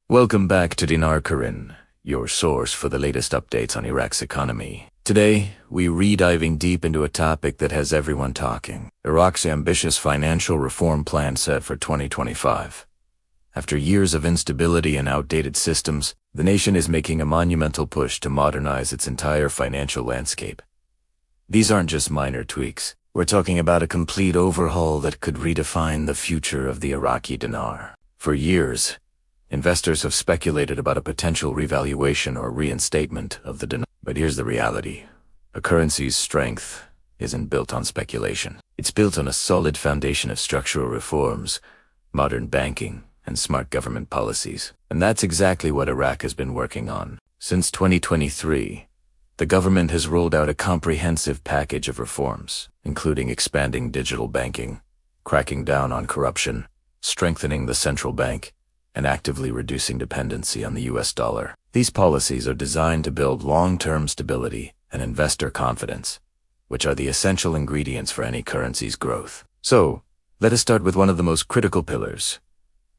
Welcome back to Dinar, your source for the latest updates on Iraq's economy. Today, we're re-diving deep into a topic that has everyone talking: Iraq's ambitious financial reform plan set for 2025. After years of instability and outdated systems, the nation is making a monumental push to modernize its entire financial landscape. These aren't just minor tweaks. We're talking about a complete overhaul that could redefine the future of the Iraqi dinar. For years, investors have speculated about a potential revaluation or reinstatement of the dinar. But here's the reality. A currency's strength isn't built on speculation. It's built on a solid foundation of structural reforms, modern banking, and smart government policies. And that's exactly what Iraq has been working on. Since 2023, the government has rolled out a comprehensive package of reforms, including expanding digital banking, cracking down on corruption, strengthening the central bank, and actively reducing dependency on the US dollar. These policies are designed to build long-term stability and investor confidence, which are the essential ingredients for any currency's growth. So, let us start with one of the most critical pillars: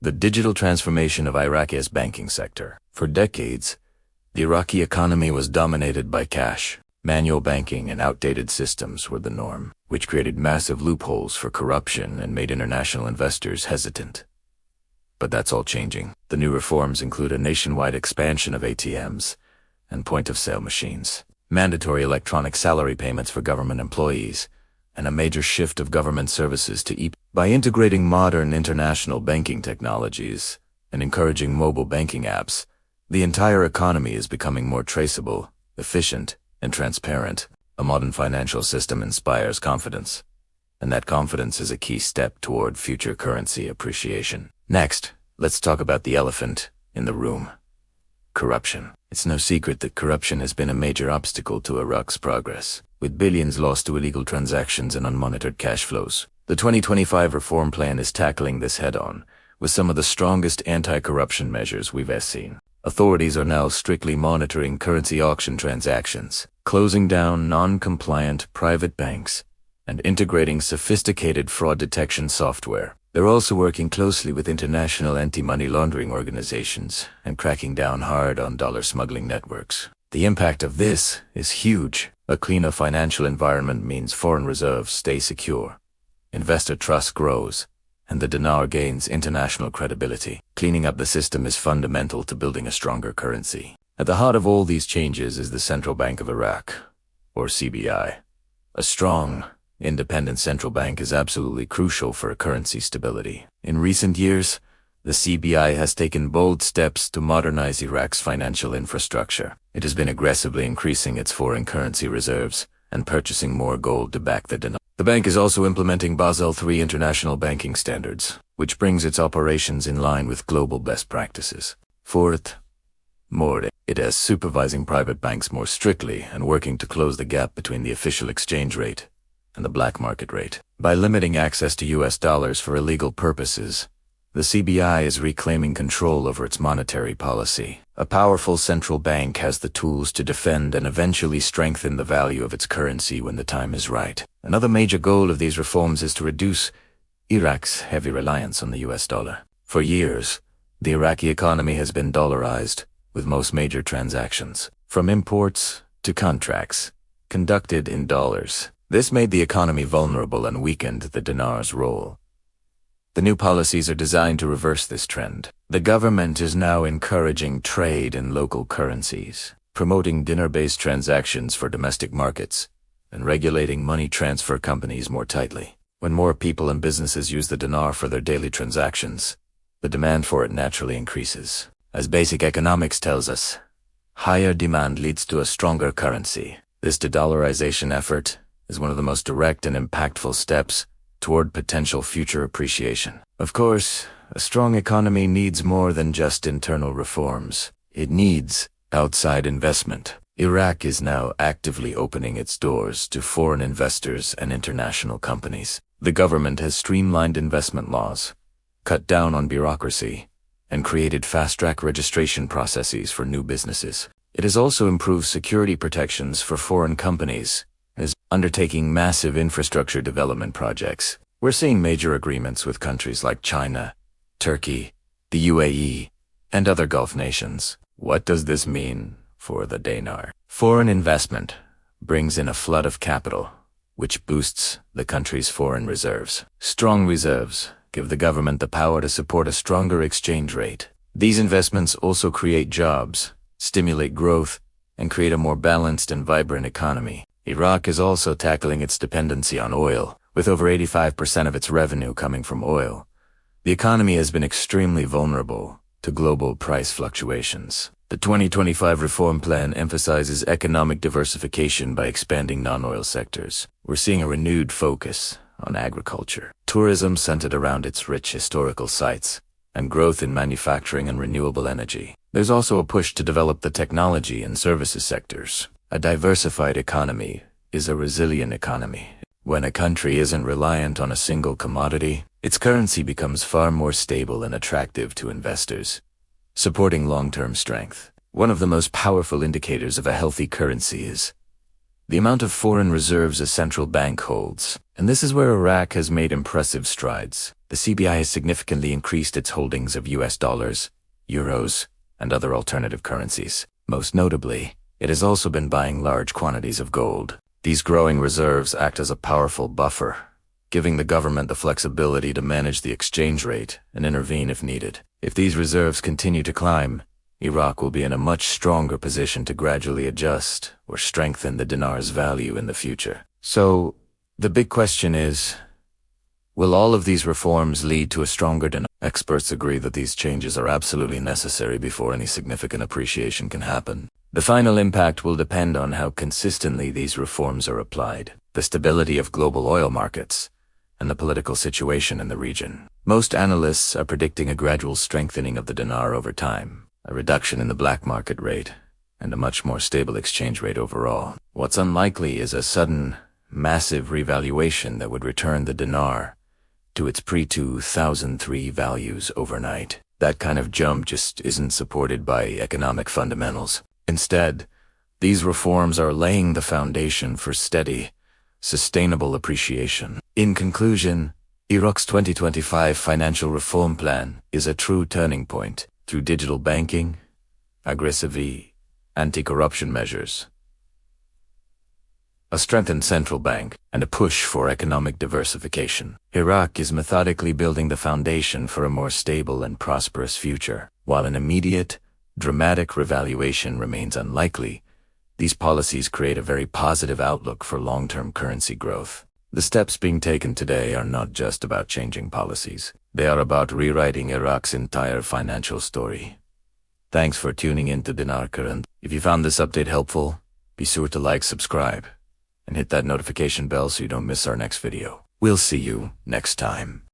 the digital transformation of Iraq's banking sector. For decades, the Iraqi economy was dominated by cash. Manual banking and outdated systems were the norm, which created massive loopholes for corruption and made international investors hesitant. But that's all changing. The new reforms include a nationwide expansion of ATMs and point-of-sale machines, mandatory electronic salary payments for government employees, and a major shift of government services to e-. By integrating modern international banking technologies and encouraging mobile banking apps, the entire economy is becoming more traceable, efficient, and transparent. A modern financial system inspires confidence, and that confidence is a key step toward future currency appreciation. Next, let's talk about the elephant in the room: corruption. It's no secret that corruption has been a major obstacle to Iraq's progress, with billions lost to illegal transactions and unmonitored cash flows. The 2025 reform plan is tackling this head-on, with some of the strongest anti-corruption measures we've ever seen. Authorities are now strictly monitoring currency auction transactions, closing down non-compliant private banks, and integrating sophisticated fraud detection software. They're also working closely with international anti-money laundering organizations and cracking down hard on dollar smuggling networks. The impact of this is huge. A cleaner financial environment means foreign reserves stay secure, investor trust grows, and the dinar gains international credibility. Cleaning up the system is fundamental to building a stronger currency. At the heart of all these changes is the Central Bank of Iraq, or CBI. A strong, independent central bank is absolutely crucial for currency stability. In recent years, the CBI has taken bold steps to modernize Iraq's financial infrastructure. It has been aggressively increasing its foreign currency reserves and purchasing more gold to back the dinar. The bank is also implementing Basel III international banking standards, which brings its operations in line with global best practices. Fourth, it is supervising private banks more strictly and working to close the gap between the official exchange rate and the black market rate. By limiting access to US dollars for illegal purposes, the CBI is reclaiming control over its monetary policy. A powerful central bank has the tools to defend and eventually strengthen the value of its currency when the time is right. Another major goal of these reforms is to reduce Iraq's heavy reliance on the US dollar. For years, the Iraqi economy has been dollarized, with most major transactions, from imports to contracts, conducted in dollars. This made the economy vulnerable and weakened the dinar's role. The new policies are designed to reverse this trend. The government is now encouraging trade in local currencies, promoting dinar-based transactions for domestic markets, and regulating money transfer companies more tightly. When more people and businesses use the dinar for their daily transactions, the demand for it naturally increases. As basic economics tells us, higher demand leads to a stronger currency. This de-dollarization effort is one of the most direct and impactful steps toward potential future appreciation. Of course, a strong economy needs more than just internal reforms. It needs outside investment. Iraq is now actively opening its doors to foreign investors and international companies. The government has streamlined investment laws, cut down on bureaucracy, and created fast-track registration processes for new businesses. It has also improved security protections for foreign companies and is undertaking massive infrastructure development projects. We're seeing major agreements with countries like China, Turkey, the UAE, and other Gulf nations. What does this mean for the dinar? Foreign investment brings in a flood of capital, which boosts the country's foreign reserves. Strong reserves give the government the power to support a stronger exchange rate. These investments also create jobs, stimulate growth, and create a more balanced and vibrant economy. Iraq is also tackling its dependency on oil, with over 85% of its revenue coming from oil. The economy has been extremely vulnerable to global price fluctuations. The 2025 reform plan emphasizes economic diversification by expanding non-oil sectors. We're seeing a renewed focus on agriculture, tourism centered around its rich historical sites, and growth in manufacturing and renewable energy. There's also a push to develop the technology and services sectors. A diversified economy is a resilient economy. When a country isn't reliant on a single commodity, its currency becomes far more stable and attractive to investors, supporting long-term strength. One of the most powerful indicators of a healthy currency is the amount of foreign reserves a central bank holds. And this is where Iraq has made impressive strides. The CBI has significantly increased its holdings of US dollars, euros, and other alternative currencies. Most notably, it has also been buying large quantities of gold. These growing reserves act as a powerful buffer, giving the government the flexibility to manage the exchange rate and intervene if needed. If these reserves continue to climb, Iraq will be in a much stronger position to gradually adjust or strengthen the dinar's value in the future. So, the big question is, will all of these reforms lead to a stronger dinar? Experts agree that these changes are absolutely necessary before any significant appreciation can happen. The final impact will depend on how consistently these reforms are applied, the stability of global oil markets, and the political situation in the region. Most analysts are predicting a gradual strengthening of the dinar over time, a reduction in the black market rate, and a much more stable exchange rate overall. What's unlikely is a sudden, massive revaluation that would return the dinar to its pre-2003 values overnight. That kind of jump just isn't supported by economic fundamentals. Instead, these reforms are laying the foundation for steady, sustainable appreciation. In conclusion, Iraq's 2025 financial reform plan is a true turning point. Through digital banking, aggressive anti-corruption measures, a strengthened central bank, and a push for economic diversification, Iraq is methodically building the foundation for a more stable and prosperous future. While an immediate, dramatic revaluation remains unlikely, these policies create a very positive outlook for long-term currency growth. The steps being taken today are not just about changing policies. They are about rewriting Iraq's entire financial story. Thanks for tuning in to Dinar Current. If you found this update helpful, be sure to like, subscribe, and hit that notification bell so you don't miss our next video. We'll see you next time.